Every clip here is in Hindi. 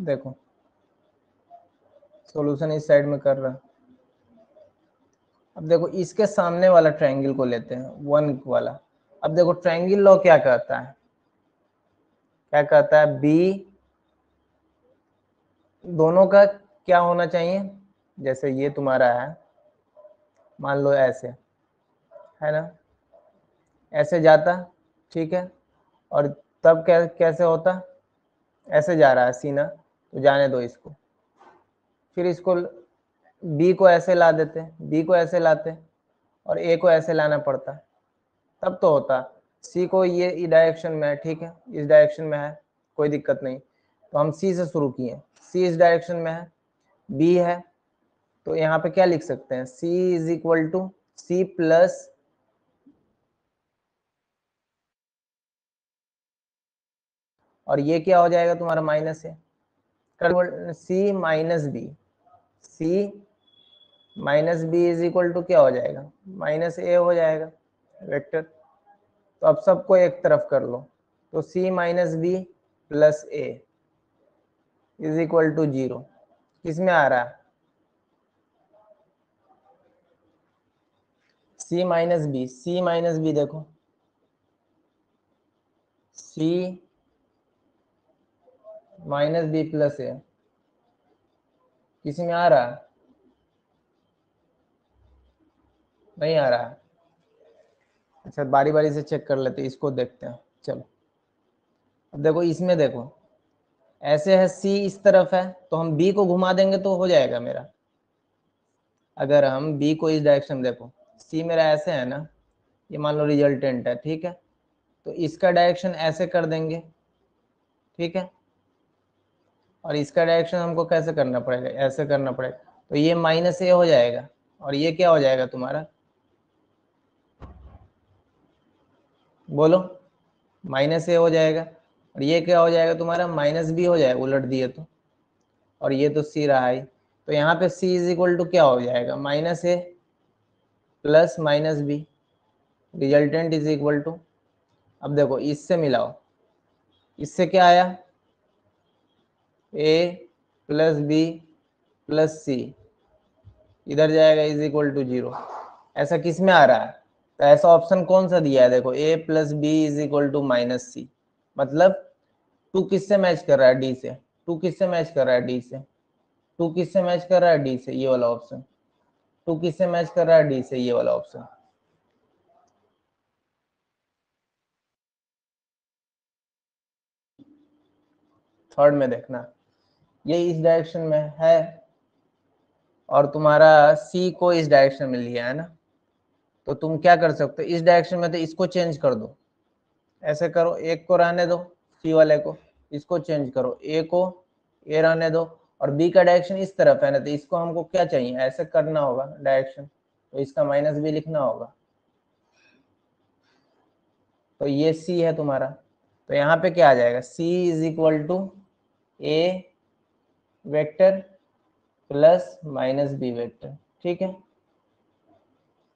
देखो सॉल्यूशन इस साइड में कर रहा। अब देखो इसके सामने वाला ट्रायंगल को लेते हैं, 1 वाला। अब देखो ट्रायंगल लॉ क्या कहता है, क्या कहता है, बी दोनों का क्या होना चाहिए, जैसे ये तुम्हारा है, मान लो ऐसे है ना, ऐसे जाता, ठीक है, और तब कैसे होता, ऐसे जा रहा है सीना, तो जाने दो इसको। फिर इसको बी को ऐसे ला देते, बी को ऐसे लाते और ए को ऐसे लाना पड़ता, तब तो होता। सी को ये डायरेक्शन में है, ठीक है, इस डायरेक्शन में है, कोई दिक्कत नहीं, तो हम सी से शुरू किए, सी इस डायरेक्शन में है, बी है, तो यहाँ पे क्या लिख सकते हैं, C is equal to C plus और ये क्या हो जाएगा तुम्हारा माइनस है, C minus B, C minus B is equal to क्या हो जाएगा, माइनस ए हो जाएगा वेक्टर। तो अब सबको एक तरफ कर लो, तो C minus B plus A is equal to 0, किसमें आ रहा है, सी माइनस बी देखो, C minus B plus A किसी में आ रहा है, नहीं आ रहा है। अच्छा बारी बारी से चेक कर लेते, इसको देखते हैं, चलो। अब देखो इसमें देखो, ऐसे है सी इस तरफ है, तो हम बी को घुमा देंगे तो हो जाएगा मेरा। अगर हम बी को इस डायरेक्शन में, देखो सी मेरा ऐसे है ना, ये मान लो रिजल्टेंट है, ठीक है, तो इसका डायरेक्शन ऐसे कर देंगे, ठीक है, और इसका डायरेक्शन हमको कैसे करना पड़ेगा, ऐसे करना पड़ेगा, तो ये माइनस ए हो जाएगा और ये क्या हो जाएगा तुम्हारा, बोलो, माइनस ए हो जाएगा, और ये क्या हो जाएगा तुम्हारा, माइनस बी हो जाएगा उलट दिए तो, और ये तो सी रहा है, तो यहाँ पे सी इज इक्वल टू क्या हो जाएगा, minus A plus minus B, resultant is equal to, अब देखो इससे मिलाओ, इससे क्या आया, A plus B plus C, इधर जाएगा इज इक्वल टू 0, ऐसा किस में आ रहा है, तो ऐसा ऑप्शन कौन सा दिया है, देखो A plus B is equal to minus C, मतलब टू किससे मैच कर रहा है, डी से, टू किससे मैच कर रहा है, डी से, टू किससे मैच कर रहा है, डी से, ये वाला ऑप्शन, टू किससे मैच कर रहा है, डी से, ये वाला ऑप्शन। थर्ड में देखना, ये इस डायरेक्शन में है और तुम्हारा सी को इस डायरेक्शन में लिया है ना, तो तुम क्या कर सकते हो, इस डायरेक्शन में तो इसको चेंज कर दो, ऐसे करो, एक को रहने दो सी वाले को, इसको चेंज करो, ए को ए रहने दो, और बी का डायरेक्शन इस तरफ है ना, तो इसको हमको क्या चाहिए, ऐसे करना होगा डायरेक्शन, तो इसका माइनस बी लिखना होगा, तो ये सी है तुम्हारा, तो यहाँ पे क्या आ जाएगा, C is equal to A vector plus minus B vector, ठीक है,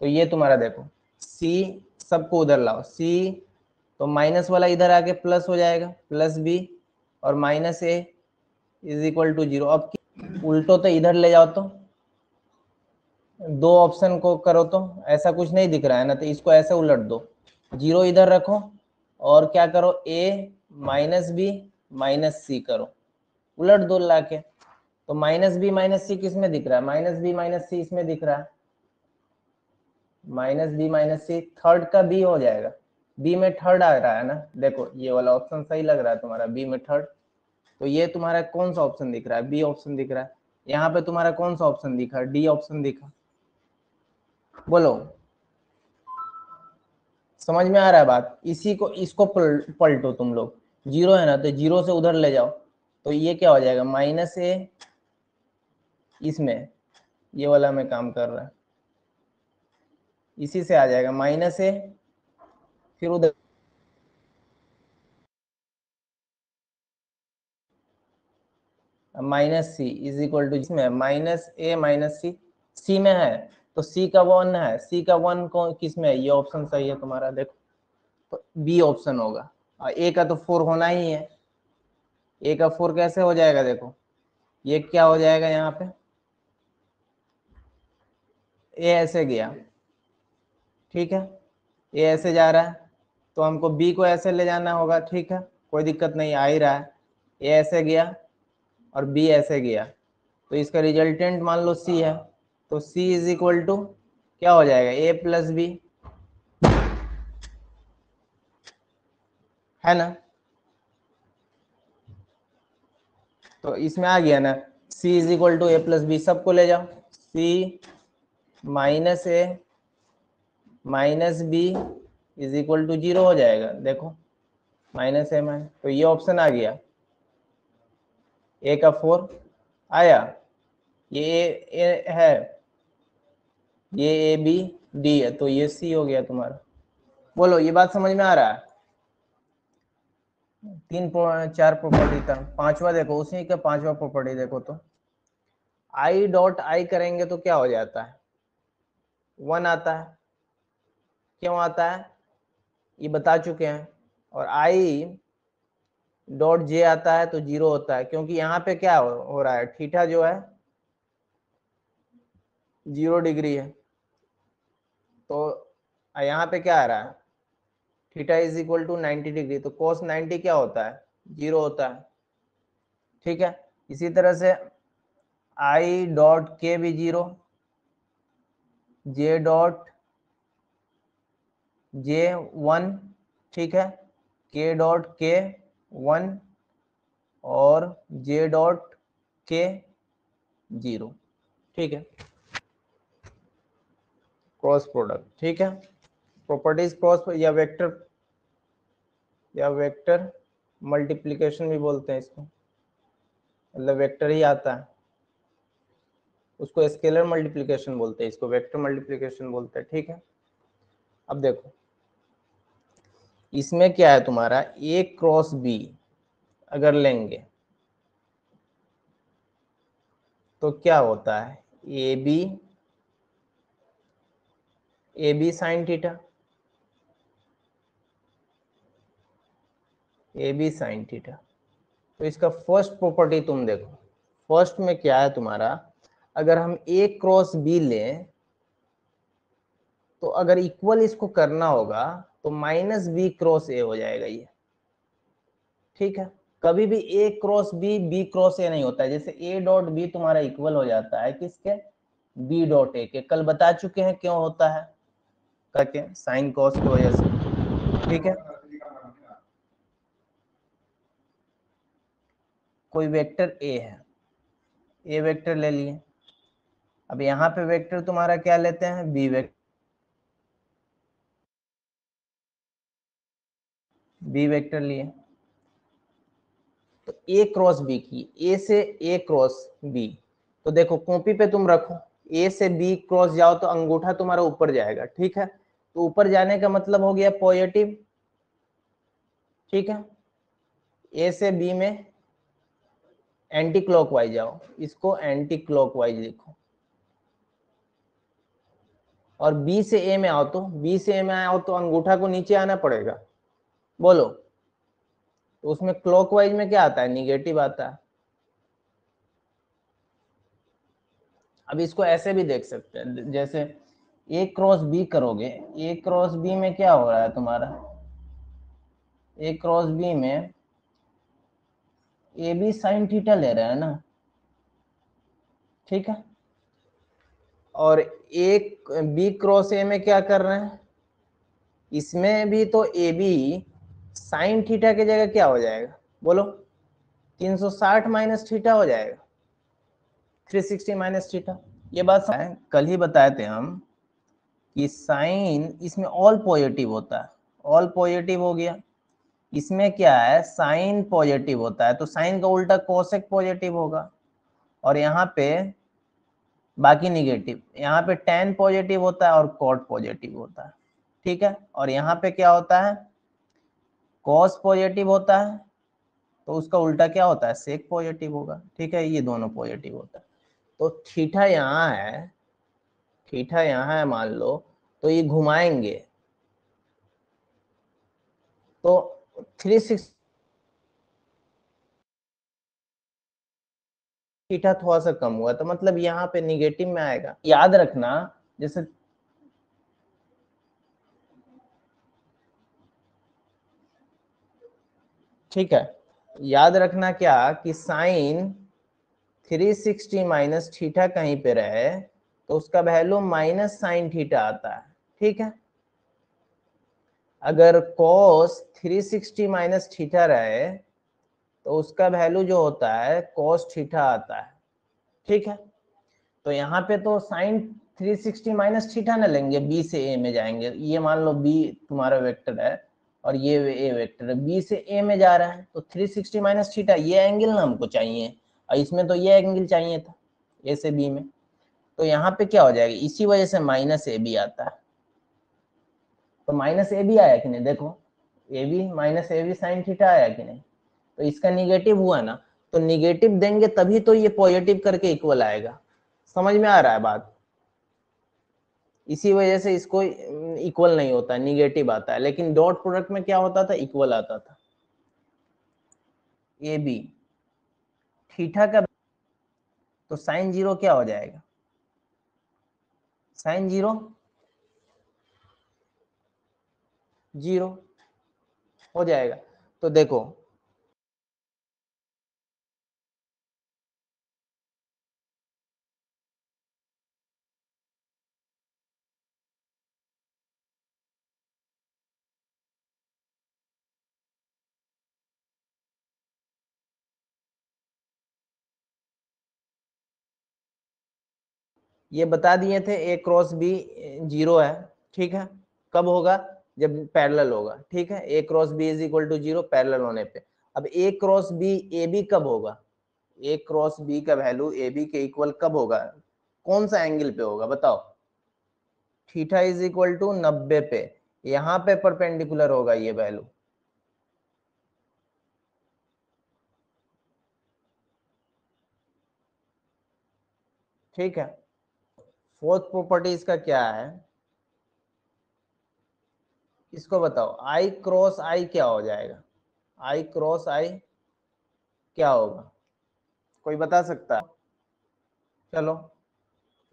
तो ये तुम्हारा देखो सी, सबको उधर लाओ, सी तो माइनस वाला इधर आके प्लस हो जाएगा, प्लस बी और minus A is equal to 0। अब उल्टो तो इधर ले जाओ, तो दो ऑप्शन को करो, तो ऐसा कुछ नहीं दिख रहा है ना, तो इसको ऐसे उलट दो, 0 इधर रखो और क्या करो, ए माइनस बी माइनस सी करो, उलट दो लाके, तो माइनस बी माइनस सी किस में दिख रहा है, माइनस बी माइनस सी इसमें दिख रहा है, माइनस बी माइनस सी, थर्ड का बी हो जाएगा, बी में थर्ड आ रहा है ना, देखो ये वाला ऑप्शन सही लग रहा है तुम्हारा, बी में थर्ड, तो ये तुम्हारा कौन सा ऑप्शन दिख रहा है, बी ऑप्शन दिख रहा है, यहाँ पे तुम्हारा कौन सा ऑप्शन दिखा, डी ऑप्शन दिखा, बोलो समझ में आ रहा है बात, इसी को इसको पलटो तुम लोग, 0 है ना, तो 0 से उधर ले जाओ, तो ये क्या हो जाएगा, माइनस ए, इसमें ये वाला में काम कर रहा है, इसी से आ जाएगा माइनस ए, फिर उधर minus C is equal to, इसमें minus A minus C, C में है तो सी का 1 है, सी का 1 को किस में है, ये ऑप्शन सही है तुम्हारा, देखो तो बी ऑप्शन होगा, और ए का तो 4 होना ही है, ए का 4 कैसे हो जाएगा, देखो ये क्या हो जाएगा, यहाँ पे ए ऐसे गया, ठीक है, ए ऐसे जा रहा है, तो हमको बी को ऐसे ले जाना होगा, ठीक है, कोई दिक्कत नहीं, आ ही रहा है, ए ऐसे गया और बी ऐसे गया, तो इसका रिजल्टेंट मान लो सी है, तो सी इज इक्वल टू क्या हो जाएगा, ए प्लस बी, है ना। तो इसमें आ गया ना, c is equal to A plus B, सबको ले जाओ, c minus A minus B is equal to 0 हो जाएगा, देखो माइनस ए माइनस, तो ये ऑप्शन आ गया, ए का 4 आया, ये ए है, ये ए बी डी है, तो ये सी हो गया तुम्हारा। बोलो ये बात समझ में आ रहा है। 4 प्रॉपर्टी था, पांचवा देखो, उसी का पांचवा प्रॉपर्टी देखो, तो आई डॉट आई करेंगे तो क्या हो जाता है, 1 आता है, क्यों आता है ये बता चुके हैं, और आई डॉट जे आता है तो 0 होता है, क्योंकि यहाँ पे क्या हो रहा है, थीटा जो है 0 डिग्री है, तो यहाँ पे क्या आ रहा है, theta is equal to 90 degree, तो cos 90 क्या होता है, 0 होता है, ठीक है। इसी तरह से आई डॉट के भी 0, जे डॉट जे 1, ठीक है, के डॉट के 1 और जे डॉट के 0, ठीक है, क्रॉस प्रोडक्ट, ठीक है, प्रॉपर्टीज क्रॉस या वेक्टर मल्टीप्लिकेशन भी बोलते हैं इसको, मतलब वेक्टर ही आता है, उसको स्केलर मल्टीप्लिकेशन बोलते हैं, इसको वेक्टर मल्टीप्लिकेशन बोलते हैं, ठीक है। अब देखो इसमें क्या है तुम्हारा, ए क्रॉस बी अगर लेंगे तो क्या होता है, A B sine theta, A B sine theta, तो इसका फर्स्ट प्रॉपर्टी तुम देखो, फर्स्ट में क्या है तुम्हारा, अगर हम ए क्रॉस बी लें तो अगर इक्वल इसको करना होगा तो माइनस बी क्रॉस ए हो जाएगा ये, ठीक है। कभी भी A cross B B cross A नहीं होता है, जैसे ए डॉट बी तुम्हारा इक्वल हो जाता है किसके, बी डॉट ए के, कल बता चुके हैं क्यों होता है करके, साइन कॉस की वजह से, ठीक है। कोई वेक्टर ए है, ए वेक्टर ले लिए, अब यहाँ पे वेक्टर तुम्हारा क्या लेते हैं, बी वेक्टर, बी वेक्टर लिए, तो ए क्रॉस बी की, ए से ए क्रॉस बी, तो देखो कॉपी पे तुम रखो, ए से बी क्रॉस जाओ तो अंगूठा तुम्हारा ऊपर जाएगा, ठीक है, तो ऊपर जाने का मतलब हो गया पॉजिटिव, ठीक है, ए से बी में एंटी क्लॉकवाइज जाओ, इसको एंटी क्लॉकवाइज लिखो, और बी से ए में आओ, तो बी से ए में आओ तो अंगूठा को नीचे आना पड़ेगा, बोलो, तो उसमें क्लॉकवाइज में क्या आता है, निगेटिव आता है। अब इसको ऐसे भी देख सकते हैं, जैसे ए क्रॉस बी करोगे, ए क्रॉस बी में क्या हो रहा है तुम्हारा, ए क्रॉस बी में ए बी साइन थीटा ले रहा है ना, ठीक है, और एक बी क्रॉस ए में क्या कर रहे हैं, इसमें भी तो ए बी साइन थीटा की जगह क्या हो जाएगा, बोलो 360 माइनस थीटा हो जाएगा, 360 माइनस थीटा, ये बात कल ही बताए थे हम कि साइन इसमें ऑल पॉजिटिव होता है, ऑल पॉजिटिव हो गया, इसमें क्या है साइन पॉजिटिव होता है, तो साइन का उल्टा कोसेक पॉजिटिव होगा, और यहाँ पे बाकी निगेटिव, यहाँ पे tan पॉजिटिव होता है और कॉट पॉजिटिव होता है, ठीक है, और यहाँ पे क्या होता है कॉस पॉजिटिव होता है, तो उसका उल्टा क्या होता है सेक पॉजिटिव होगा, ठीक है, ये दोनों पॉजिटिव होता है, तो थीटा यहाँ है, थीटा यहाँ है मान लो, तो ये घुमाएंगे तो 360 थीटा थोड़ा सा कम हुआ तो मतलब यहाँ पे निगेटिव में आएगा। याद रखना जैसे ठीक है, याद रखना क्या कि साइन 360 माइनस थीटा कहीं पे रहे तो उसका वैल्यू माइनस साइन थीटा आता है। ठीक है, अगर cos 360 माइनस थीटा रहे तो उसका वैल्यू जो होता है cos थीटा आता है। ठीक है, तो यहाँ पे तो साइन 360 माइनस थीटा ना लेंगे, बी से ए में जाएंगे। ये मान लो बी तुम्हारा वेक्टर है और ये ए वेक्टर है, बी से ए में जा रहा है तो 360 माइनस थीटा ये एंगल ना हमको चाहिए, और इसमें तो ये एंगल चाहिए था ए से बी में। तो यहाँ पे क्या हो जाएगा, इसी वजह से माइनस ए बी आता है। तो माइनस ए बी आया कि नहीं, देखो A B minus A B sine theta आया कि नहीं, तो इसका निगेटिव हुआ ना, तो निगेटिव देंगे तभी तो ये पॉजिटिव करके इक्वल आएगा। समझ में आ रहा है बात, इसी वजह से इसको इक्वल नहीं होता, निगेटिव आता है, लेकिन डॉट प्रोडक्ट में क्या होता था, इक्वल आता था। ए बी थीटा का तो साइन जीरो क्या हो जाएगा, साइन जीरो जीरो हो जाएगा। तो देखो ये बता दिए थे ए क्रॉस बी जीरो है। ठीक है, कब होगा, जब पैरेलल होगा। ठीक है, A cross B is equal to zero parallel होने पे। अब A cross B A B कब होगा, ए क्रॉस बी का वैल्यू ए बी के इक्वल कब होगा, कौन सा एंगल पे होगा बताओ, थीटा इज इक्वल टू 90 पे, यहाँ पे परपेंडिकुलर होगा ये वैल्यू। ठीक है, फोर्थ प्रॉपर्टी इसका क्या है, इसको बताओ, आई क्रॉस आई क्या हो जाएगा, आई क्रॉस आई क्या होगा, कोई बता सकता है, चलो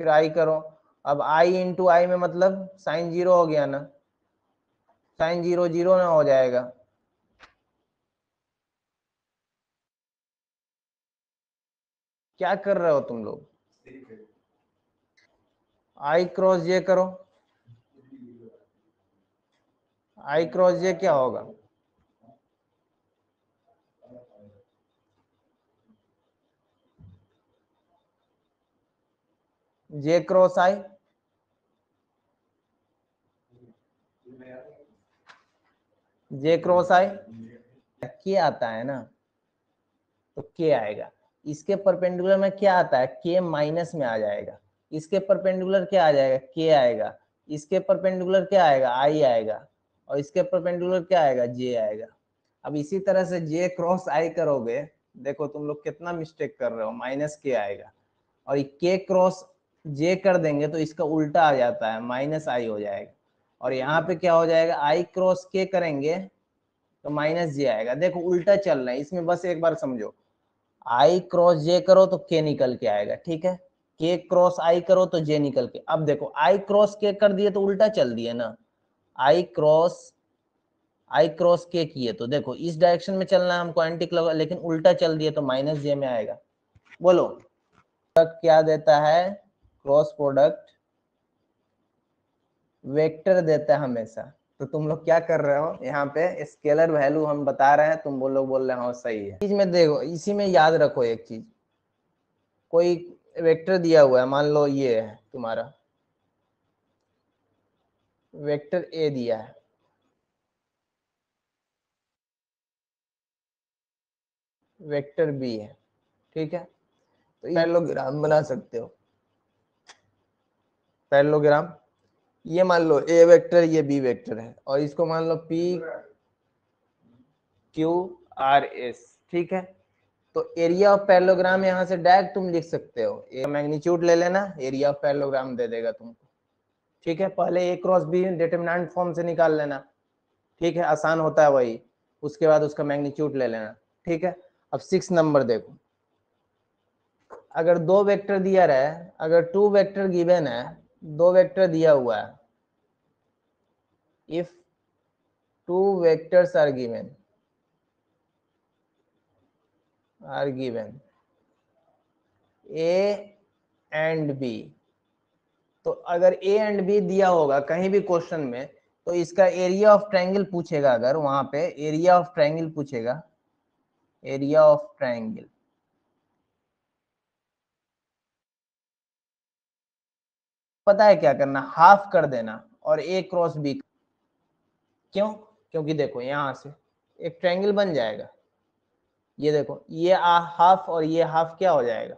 फिर आई करो। अब आई इंटू आई में मतलब साइन जीरो हो गया ना, साइन जीरो जीरो ना हो जाएगा। क्या कर रहे हो तुम लोग, आई क्रॉस जे करो, आई क्रॉस जे क्या होगा, जे क्रॉस आई, जे क्रॉस आई के आता है ना, तो के आएगा। इसके परपेंडिकुलर में क्या आता है, के माइनस में आ जाएगा। इसके परपेंडिकुलर क्या आ जाएगा, के आएगा। इसके परपेंडिकुलर क्या आएगा, आई आएगा। और इसके परपेंडिकुलर क्या आएगा, जे आएगा। अब इसी तरह से जे क्रॉस आई करोगे, देखो तुम लोग कितना मिस्टेक कर रहे हो, माइनस के आएगा। और के क्रॉस जे कर देंगे तो इसका उल्टा आ जाता है, माइनस आई हो जाएगा। और यहाँ पे क्या हो जाएगा, आई क्रॉस के करेंगे तो माइनस जे आएगा। देखो उल्टा चल रहा है इसमें, बस एक बार समझो, आई क्रॉस जे करो तो के निकल के आएगा। ठीक है, के क्रॉस आई करो तो जे निकल के। अब देखो आई क्रॉस के कर दिए तो उल्टा चल दिए ना, आई क्रॉस के किए तो देखो इस डायरेक्शन में चलना है हमको, एंटी क्लॉक, लेकिन उल्टा चल दिए तो माइनस जे में आएगा। बोलो क्या देता है, क्रॉस प्रोडक्ट वेक्टर देता है हमेशा। तो तुम लोग क्या कर रहे हो, यहाँ पे स्केलर वैल्यू हम बता रहे हैं, तुम लोग बोल रहे हो सही है। चीज में देखो, इसी में याद रखो एक चीज, कोई वेक्टर दिया हुआ है, मान लो ये है तुम्हारा वेक्टर ए दिया है, वेक्टर बी है। ठीक है, तो पैरेललोग्राम बना सकते हो, पैरेललोग्राम। ये मान लो ए वेक्टर, ये बी वेक्टर है, और इसको मान लो पी क्यू आर एस। ठीक है, तो एरिया ऑफ पैरेललोग्राम यहाँ से डायरेक्ट तुम लिख सकते हो, मैग्नीट्यूड ले लेना, एरिया ऑफ पैरेललोग्राम दे देगा तुमको। ठीक है, पहले ए क्रॉस बी डिटरमिनेंट फॉर्म से निकाल लेना। ठीक है, आसान होता है वही, उसके बाद उसका मैग्नीट्यूड ले लेना। ठीक है, अब 6 नंबर देखो, अगर दो वेक्टर दिया रहा है, अगर टू वेक्टर गिवन है, दो वेक्टर दिया हुआ है, if two vectors are given A and B, तो अगर ए एंड बी दिया होगा कहीं भी क्वेश्चन में, तो इसका एरिया ऑफ ट्रायंगल पूछेगा, अगर वहां पे एरिया ऑफ ट्रायंगल पूछेगा, एरिया ऑफ ट्रायंगल, पता है क्या करना, हाफ कर देना और ए क्रॉस बी। क्यों? क्योंकि देखो यहां से एक ट्रायंगल बन जाएगा, ये देखो ये हाफ और ये हाफ क्या हो जाएगा,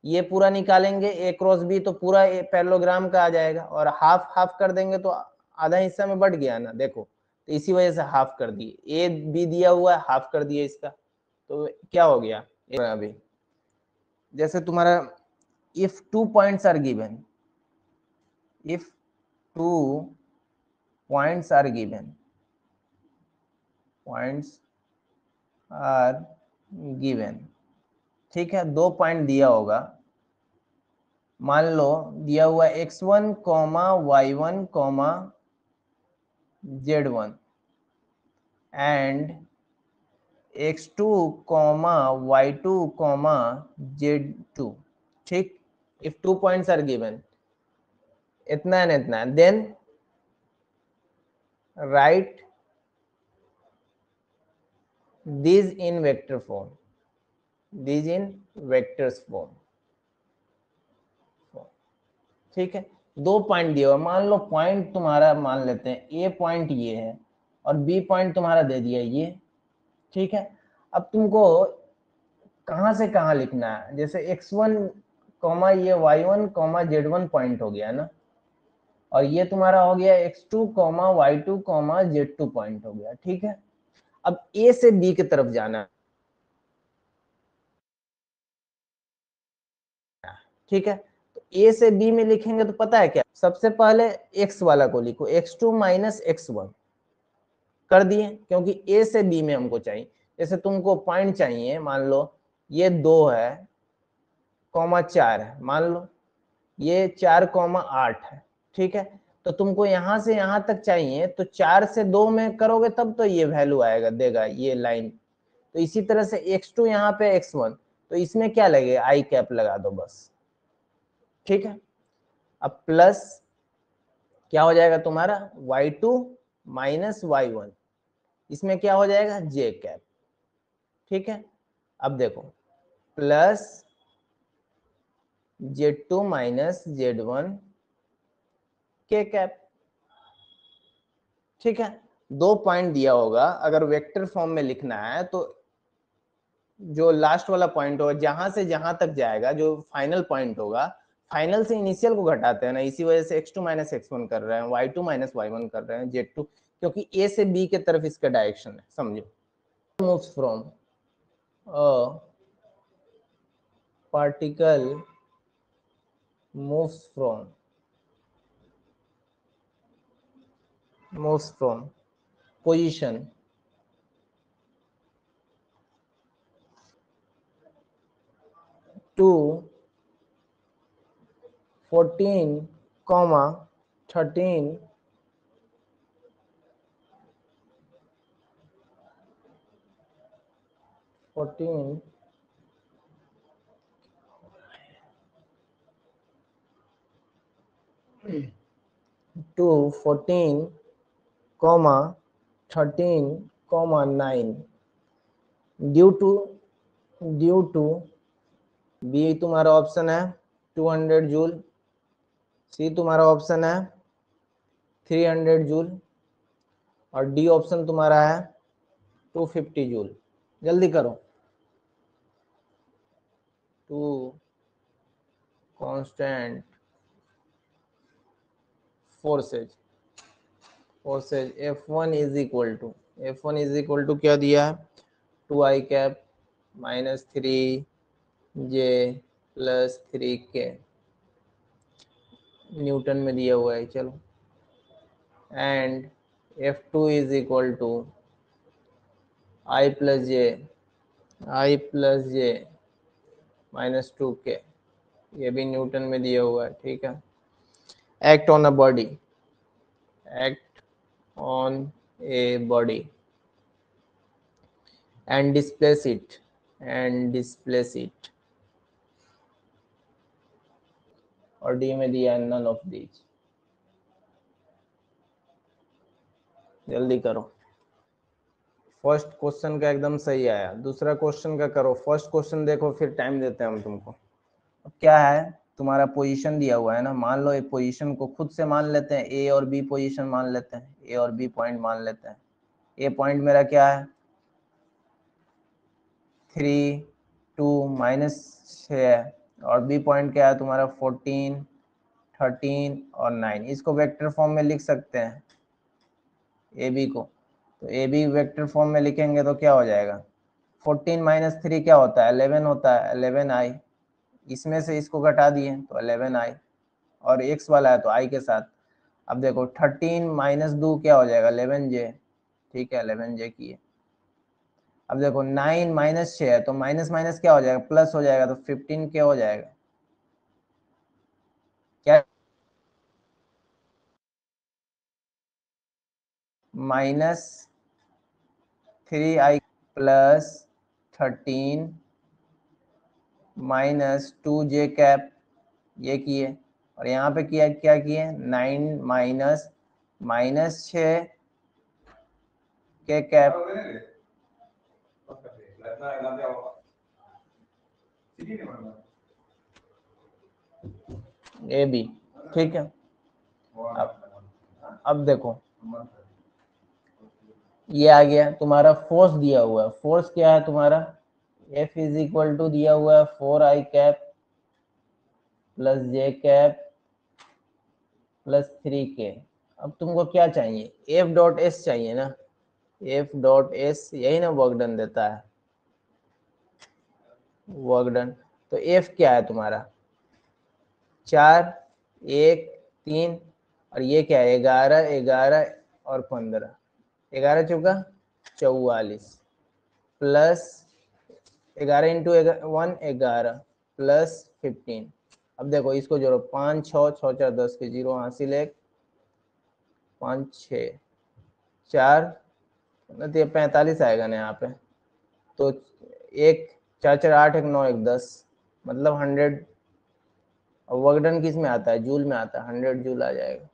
ये पूरा निकालेंगे ए क्रॉस बी तो पूरा पैरेललोग्राम का आ जाएगा, और हाफ हाफ कर देंगे तो आधा हिस्सा में बढ़ गया ना, देखो तो इसी वजह से हाफ कर दिए, ए बी दिया हुआ है हाफ कर दिए इसका, तो क्या हो गया अभी, जैसे तुम्हारा if two points are given, if two points are given, points are given, ठीक है, दो पॉइंट दिया होगा, मान लो दिया हुआ x1 comma y1 comma z1 and x2 comma y2 comma z2, ठीक, if two points are given, इतना है इतना, then right these in vector form, these in vectors form, ठीक है, दो पॉइंट दिया हुआ, मान लो पॉइंट तुम्हारा मान लेते हैं ए पॉइंट ये है और बी पॉइंट तुम्हारा दे दिया ये, ठीक है, अब तुमको कहां से कहां लिखना है, जैसे x1 कॉमा ये y1 कॉमा z1 पॉइंट हो गया ना, और ये तुम्हारा हो गया x2 comma y2 comma z2 point हो गया, ठीक है, अब ए से बी की तरफ जाना है, ठीक है, तो ए से बी में लिखेंगे तो पता है क्या, सबसे पहले एक्स वाला को लिखो, x2 माइनस x1 कर दिए, क्योंकि ए से बी में हमको चाहिए, जैसे तुमको पॉइंट चाहिए, मान लो ये 2 है कॉमा 4 है, मान लो ये 4 कॉमा 8 है, ठीक है, तो तुमको यहां से यहां तक चाहिए, तो 4 से 2 में करोगे तब तो ये वैल्यू आएगा, देगा ये लाइन, तो इसी तरह से x2 यहाँ पे x1, तो इसमें क्या लगे, आई कैप लगा दो बस, ठीक है, अब प्लस क्या हो जाएगा तुम्हारा y2 माइनस y1, इसमें क्या हो जाएगा जे कैप, ठीक है, अब देखो प्लस z2 माइनस z1 के कैप, ठीक है, दो पॉइंट दिया होगा, अगर वेक्टर फॉर्म में लिखना है तो जो लास्ट वाला पॉइंट होगा जहां से जहां तक जाएगा, जो फाइनल पॉइंट होगा, फाइनल से इनिशियल को घटाते हैं ना, इसी वजह से x2 माइनस x1 कर रहे हैं, y2 माइनस y1 कर रहे हैं, z2, क्योंकि a से b के तरफ इसका डायरेक्शन है, समझो, moves from a particle moves from position to 14 comma 13 14 to 14 comma 13 comma 9 due to be तुम्हारा ऑप्शन है 200 जूल, सी तुम्हारा ऑप्शन है 300 जूल, और डी ऑप्शन तुम्हारा है 250 जूल, जल्दी करो, two constant forces F1 is equal to क्या दिया है, 2i cap minus 3j plus 3k, Newton में दिया हुआ है, चलो, and F2 is equal to i plus j -2k, ये भी न्यूटन में दिया हुआ है, ठीक है। Act on a body, act on a body and displace it, और डी में दिया none of these। जल्दी करो। फर्स्ट क्वेश्चन का एकदम सही आया, दूसरा क्वेश्चन का करो। फर्स्ट क्वेश्चन देखो, फिर टाइम देते हैं हम तुमको। अब क्या है, तुम्हारा पोजीशन दिया हुआ है ना, मान लो एक पोजीशन को खुद से मान लेते हैं, ए और बी पोजीशन मान लेते हैं, ए और बी पॉइंट मान लेते हैं। ए पॉइंट मेरा क्या है 3, 2, -6, और बी पॉइंट क्या है तुम्हारा 14, 13 और 9। इसको वेक्टर फॉर्म में लिख सकते हैं ए बी को। तो ए बी वेक्टर फॉर्म में लिखेंगे तो क्या हो जाएगा, 14 - 3 क्या होता है 11 होता है, 11i। इसमें से इसको घटा दिए तो 11i, और x वाला है तो i के साथ। अब देखो 13 - 2 क्या हो जाएगा 11j, ठीक है 11j की है। अब देखो 9 - 6 है तो माइनस माइनस क्या हो जाएगा प्लस हो जाएगा, तो 15 क्या हो जाएगा, क्या -3i प्लस 13 -2j कैप, ये किए। और यहाँ पे किया क्या किए 9 -6 के कैप, ए बी, ठीक है। अब देखो ये आ गया तुम्हारा फोर्स दिया हुआ है। फोर्स क्या है तुम्हारा F = दिया हुआ है 4i cap plus j cap plus 3k। अब तुमको क्या चाहिए F.S चाहिए ना, F.S यही ना वर्क डन देता है, वर्क डन। तो F क्या है तुम्हारा 4, 1, 3, और ये क्या है 11, 11 और 15, 11 चौका 44 प्लस 11 × 1 11 प्लस 15। अब देखो इसको जोड़ो 5, 6, 6, 4, 10 के 0 हासिल 1, 5, 6, 4 तो 45 आएगा ना यहाँ पे। तो 1, 4, 4, 8, 1, 9, 1, 10 मतलब 100। और वर्क डन किस में आता है जूल में आता है, 100 जूल आ जाएगा।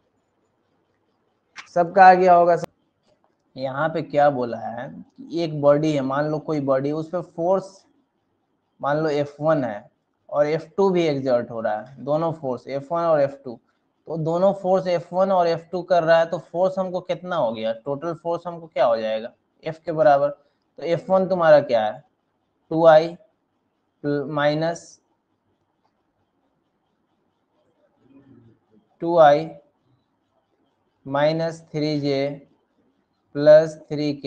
सबका आ गया होगा। यहाँ पे क्या बोला है कि एक बॉडी है, मान लो कोई बॉडी, उस पर फोर्स मान लो F1 है और F2 भी एग्जर्ट हो रहा है, दोनों फोर्स F1 और F2। तो दोनों फोर्स F1 और F2 कर रहा है, तो फोर्स हमको कितना हो गया, टोटल फोर्स हमको क्या हो जाएगा F के बराबर। तो F1 तुम्हारा क्या है 2i minus 2i minus 3j plus 3k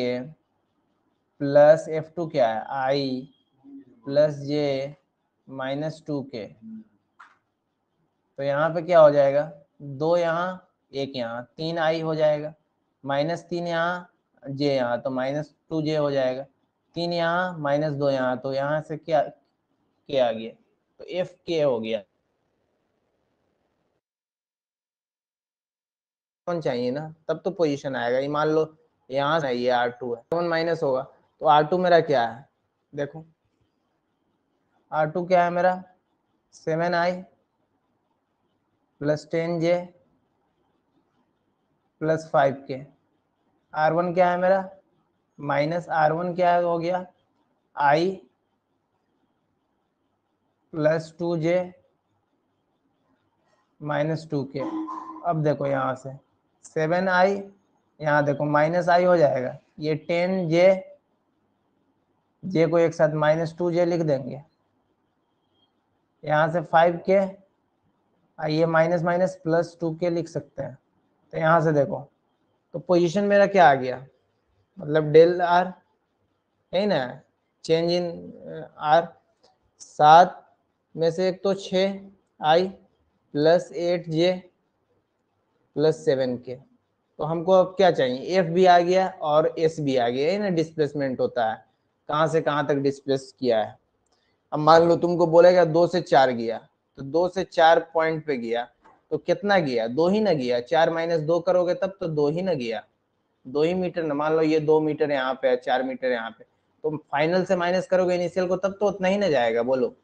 plus F2 क्या है i plus j minus 2k। तो यहाँ पे क्या हो जाएगा 2 यहाँ 1 यहाँ 3i हो जाएगा, -3 यहाँ j यहाँ तो -2j हो जाएगा, 3 यहाँ -2 यहाँ, तो यहाँ से क्या k आ गया, तो Fk हो गया। कौन चाहिए ना, तब तो पोजीशन आएगा। ये मान लो यहाँ से ये R2 है, 7 माइनस होगा तो R2 मेरा क्या है देखो, R2 क्या है मेरा 7i plus 10j plus 5k। R1 क्या है मेरा माइनस R1 क्या हो गया i plus 2j minus 2k। अब देखो यहाँ से 7i, यहाँ देखो माइनस i हो जाएगा, ये 10j, j को एक साथ -2j लिख देंगे, यहाँ से 5k, ये माइनस माइनस प्लस 2k लिख सकते हैं। तो यहाँ से देखो तो पोजीशन मेरा क्या आ गया, मतलब डेल आर है ना, चेंज इन आर। 7 में से एक तो 6i plus 8j plus 7k। तो हमको अब क्या चाहिए F भी आ गया और S भी आ गया है ना, डिस्प्लेसमेंट होता है कहाँ से कहाँ तक डिस्प्लेस किया है। अब मान लो तुमको बोलेगा 2 से 4 गया, तो 2 से 4 पॉइंट पे गया, तो कितना गया? 2 ही ना गया। 4 माइनस 2 करोगे तब तो 2 ही ना गया, 2 ही मीटर ना। मान लो ये 2 मीटर यहाँ पे है, 4 मीटर यहाँ पे, तो फाइनल से माइनस करोगे इनिशियल को तब तो उतना ही ना जाएगा, बोलो।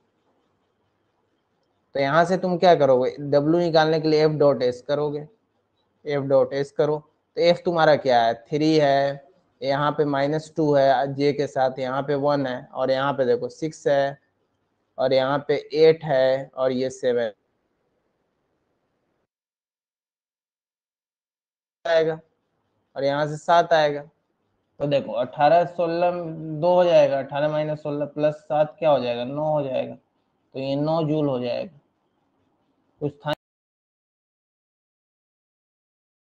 तो यहाँ से तुम क्या करोगे? W निकालने के लिए F डॉट एस करोगे, F डॉट एस करो, तो F तुम्हारा क्या है? 3 है, यहाँ पे -2 है J के साथ, यहाँ पे 1 है, और यहाँ पे देखो 6 है, और यहाँ पे 8 है, और ये 7 आएगा, और यहाँ से 7 आएगा। तो देखो 18 16 2 हो जाएगा, 18 माइनस 16 प्लस 7 क्या हो जाएगा? 9 हो जाएगा। तो ये 9 जूल हो जाएगा। कुछ था